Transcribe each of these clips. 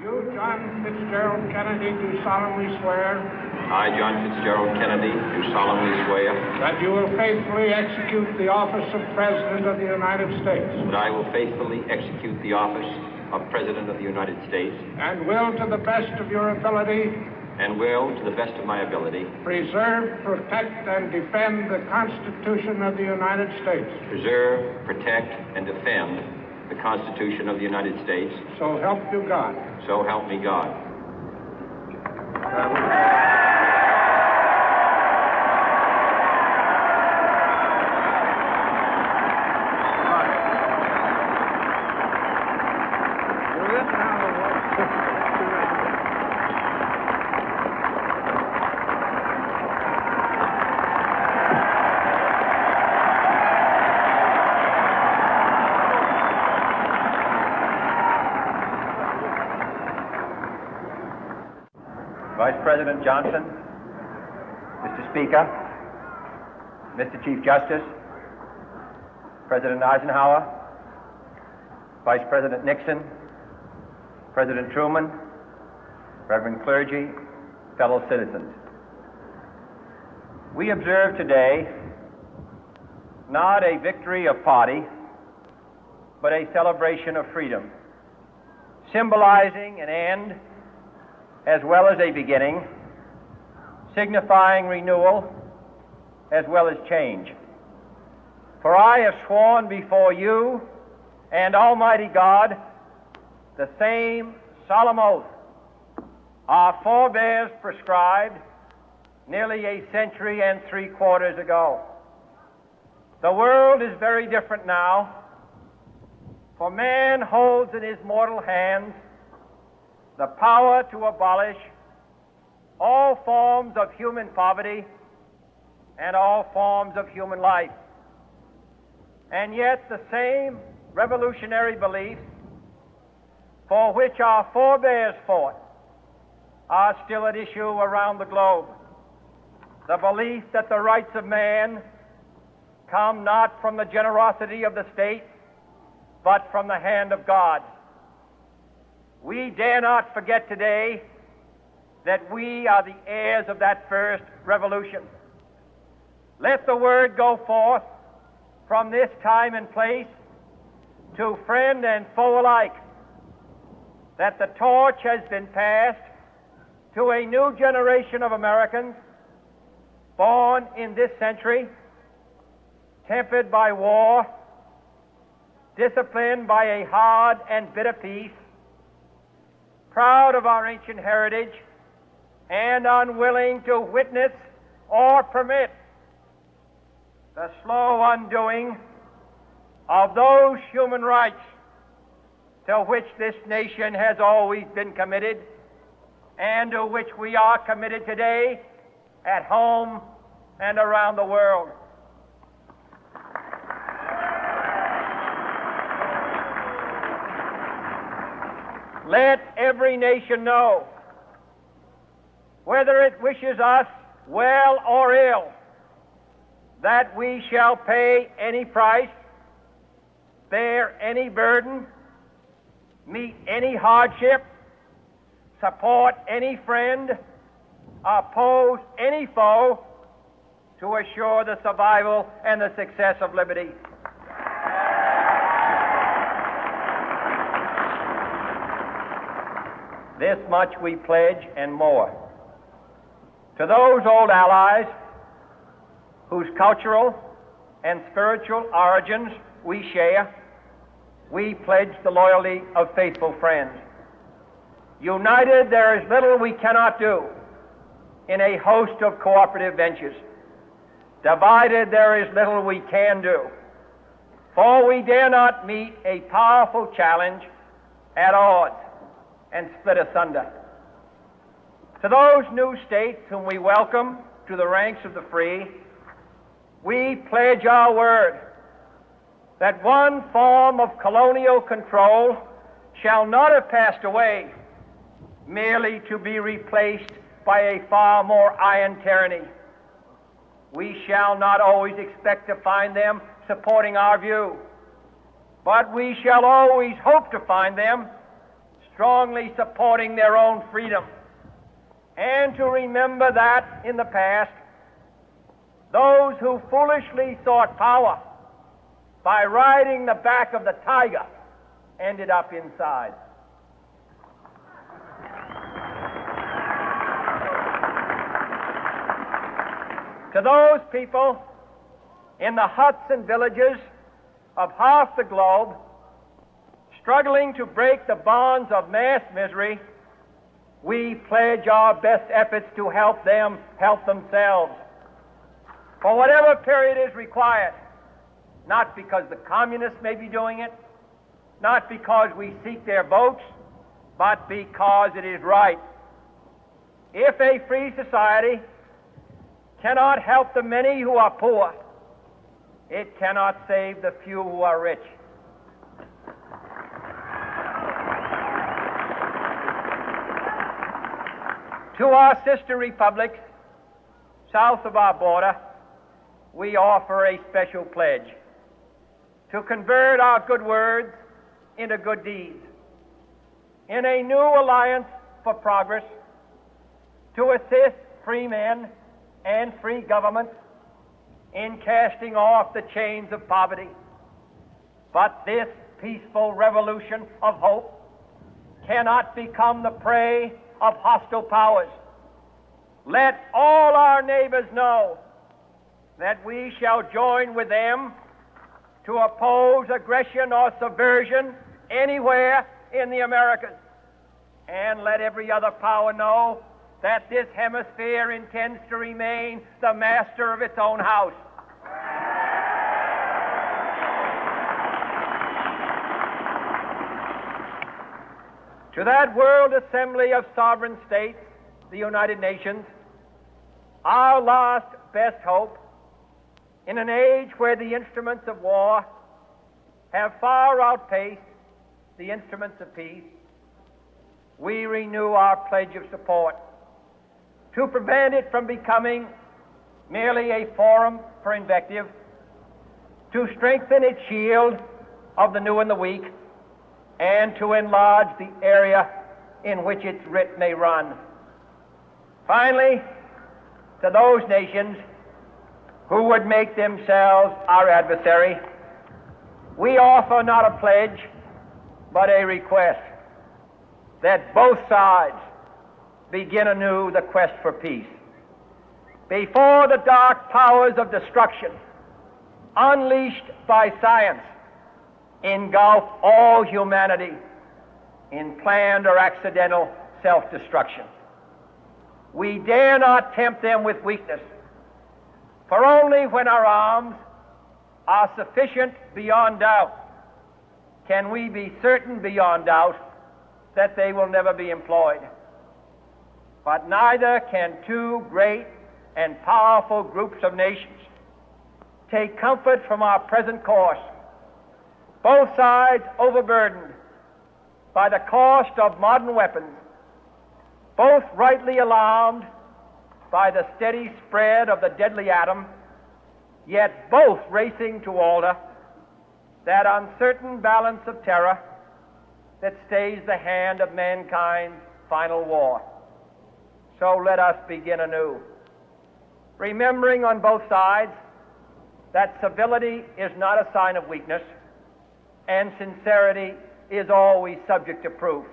You, John Fitzgerald Kennedy, do solemnly swear. I, John Fitzgerald Kennedy, do solemnly swear. That you will faithfully execute the office of President of the United States. That I will faithfully execute the office of President of the United States. And will, to the best of your ability. And will, to the best of my ability. Preserve, protect, and defend the Constitution of the United States. Preserve, protect, and defend the Constitution of the United States. So help you God. So help me God. Vice President Johnson, Mr. Speaker, Mr. Chief Justice, President Eisenhower, Vice President Nixon, President Truman, Reverend clergy, fellow citizens. We observe today not a victory of party, but a celebration of freedom, symbolizing an end as well as a beginning, signifying renewal as well as change. For I have sworn before you and Almighty God the same solemn oath our forebears prescribed nearly a century and 3/4 ago. The world is very different now, for man holds in his mortal hands the power to abolish all forms of human poverty and all forms of human life. And yet the same revolutionary beliefs for which our forebears fought are still at issue around the globe. The belief that the rights of man come not from the generosity of the state, but from the hand of God. We dare not forget today that we are the heirs of that first revolution. Let the word go forth from this time and place to friend and foe alike that the torch has been passed to a new generation of Americans born in this century, tempered by war, disciplined by a hard and bitter peace, proud of our ancient heritage, and unwilling to witness or permit the slow undoing of those human rights to which this nation has always been committed and to which we are committed today at home and around the world. Let every nation know, whether it wishes us well or ill, that we shall pay any price, bear any burden, meet any hardship, support any friend, oppose any foe to assure the survival and the success of liberty. This much we pledge and more. To those old allies whose cultural and spiritual origins we share, we pledge the loyalty of faithful friends. United, there is little we cannot do in a host of cooperative ventures. Divided, there is little we can do, for we dare not meet a powerful challenge at odds and split asunder. To those new states whom we welcome to the ranks of the free, we pledge our word that one form of colonial control shall not have passed away merely to be replaced by a far more iron tyranny. We shall not always expect to find them supporting our view, but we shall always hope to find them strongly supporting their own freedom, and to remember that in the past, those who foolishly sought power by riding the back of the tiger ended up inside. To those people in the huts and villages of half the globe struggling to break the bonds of mass misery, we pledge our best efforts to help them help themselves for whatever period is required, not because the communists may be doing it, not because we seek their votes, but because it is right. If a free society cannot help the many who are poor, it cannot save the few who are rich. To our sister republics south of our border, we offer a special pledge to convert our good words into good deeds, in a new alliance for progress, to assist free men and free governments in casting off the chains of poverty. But this peaceful revolution of hope cannot become the prey of hostile powers. Let all our neighbors know that we shall join with them to oppose aggression or subversion anywhere in the Americas. And let every other power know that this hemisphere intends to remain the master of its own house. To that World Assembly of Sovereign States, the United Nations, our last best hope, in an age where the instruments of war have far outpaced the instruments of peace, we renew our pledge of support to prevent it from becoming merely a forum for invective, to strengthen its shield of the new and the weak, and to enlarge the area in which its writ may run. Finally, to those nations who would make themselves our adversary, we offer not a pledge, but a request that both sides begin anew the quest for peace. Before the dark powers of destruction, unleashed by science, engulf all humanity in planned or accidental self-destruction, we dare not tempt them with weakness, for only when our arms are sufficient beyond doubt can we be certain beyond doubt that they will never be employed. But neither can two great and powerful groups of nations take comfort from our present course, both sides overburdened by the cost of modern weapons, both rightly alarmed by the steady spread of the deadly atom, yet both racing to alter that uncertain balance of terror that stays the hand of mankind's final war. So let us begin anew, remembering on both sides that civility is not a sign of weakness, and sincerity is always subject to proof.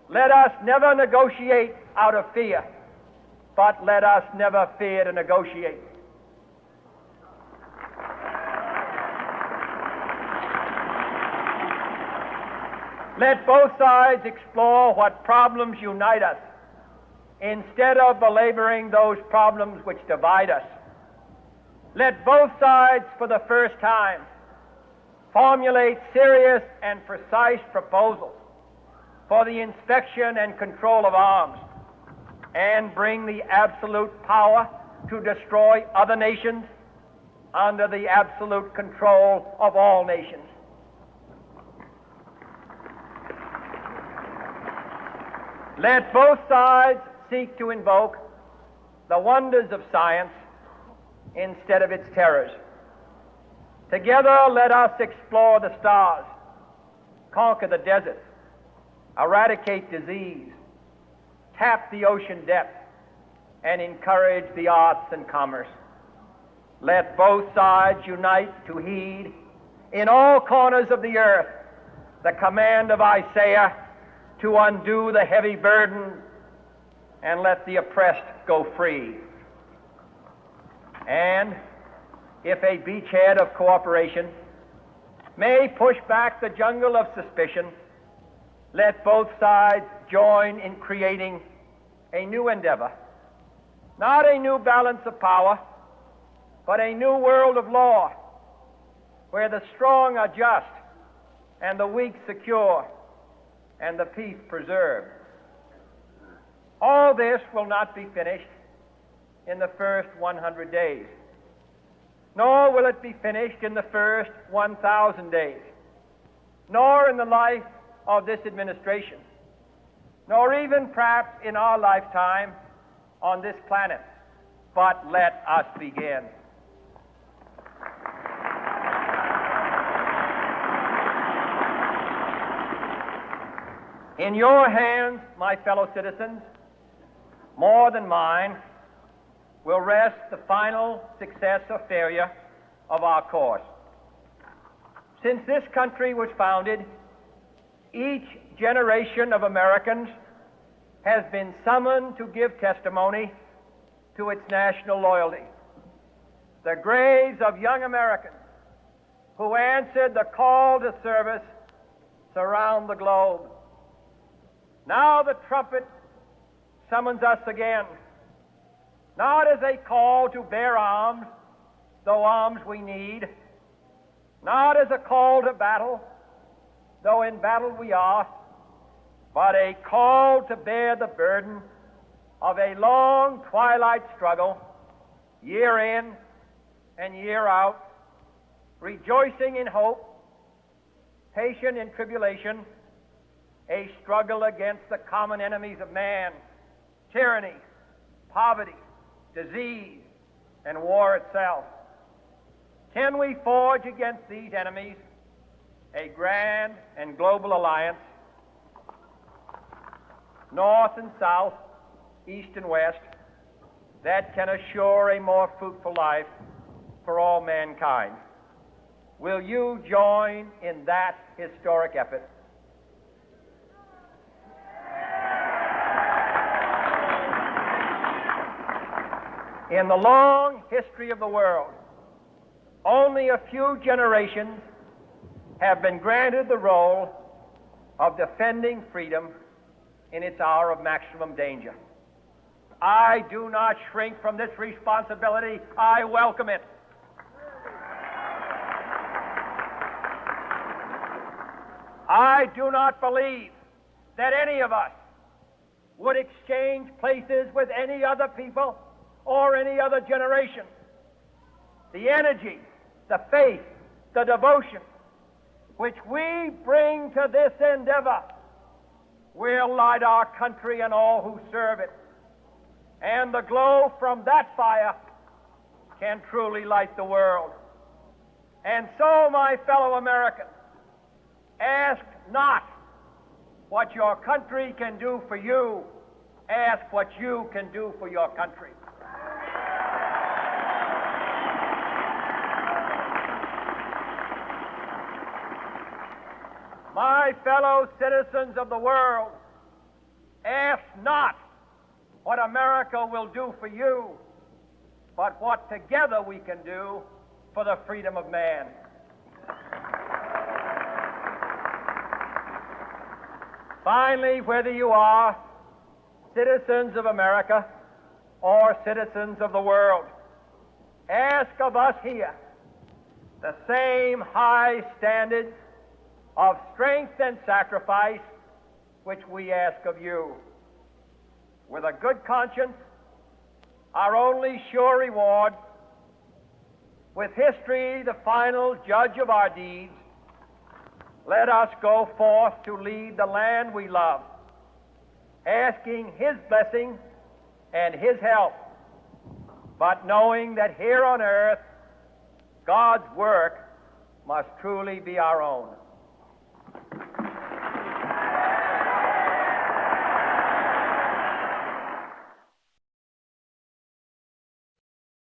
Let us never negotiate out of fear, but let us never fear to negotiate. Let both sides explore what problems unite us, instead of belaboring those problems which divide us. Let both sides, for the first time, formulate serious and precise proposals for the inspection and control of arms, and bring the absolute power to destroy other nations under the absolute control of all nations. Let both sides seek to invoke the wonders of science instead of its terrors. Together, let us explore the stars, conquer the deserts, eradicate disease, tap the ocean depth, and encourage the arts and commerce. Let both sides unite to heed in all corners of the earth the command of Isaiah to undo the heavy burden and let the oppressed go free. And if a beachhead of cooperation may push back the jungle of suspicion, let both sides join in creating a new endeavor, not a new balance of power, but a new world of law, where the strong are just and the weak secure and the peace preserved. All this will not be finished in the first 100 days, nor will it be finished in the first 1,000 days, nor in the life of this administration, nor even perhaps in our lifetime on this planet. But let us begin. In your hands, my fellow citizens, more than mine, will rest the final success or failure of our course. Since this country was founded, each generation of Americans has been summoned to give testimony to its national loyalty. The graves of young Americans who answered the call to service surround the globe. Now the trumpet summons us again, not as a call to bear arms, though arms we need, not as a call to battle, though in battle we are, but a call to bear the burden of a long twilight struggle, year in and year out, rejoicing in hope, patient in tribulation, a struggle against the common enemies of man, tyranny, poverty, disease, and war itself. Can we forge against these enemies a grand and global alliance, north and south, east and west, that can assure a more fruitful life for all mankind? Will you join in that historic effort? In the long history of the world, only a few generations have been granted the role of defending freedom in its hour of maximum danger. I do not shrink from this responsibility. I welcome it. I do not believe that any of us would exchange places with any other people or any other generation. The energy, the faith, the devotion which we bring to this endeavor will light our country and all who serve it. And the glow from that fire can truly light the world. And so, my fellow Americans, ask not what your country can do for you, ask what you can do for your country. My fellow citizens of the world, ask not what America will do for you, but what together we can do for the freedom of man. Finally, whether you are citizens of America or citizens of the world, ask of us here the same high standards of strength and sacrifice which we ask of you. With a good conscience, our only sure reward, with history the final judge of our deeds, let us go forth to lead the land we love, asking His blessing and His help, but knowing that here on earth, God's work must truly be our own.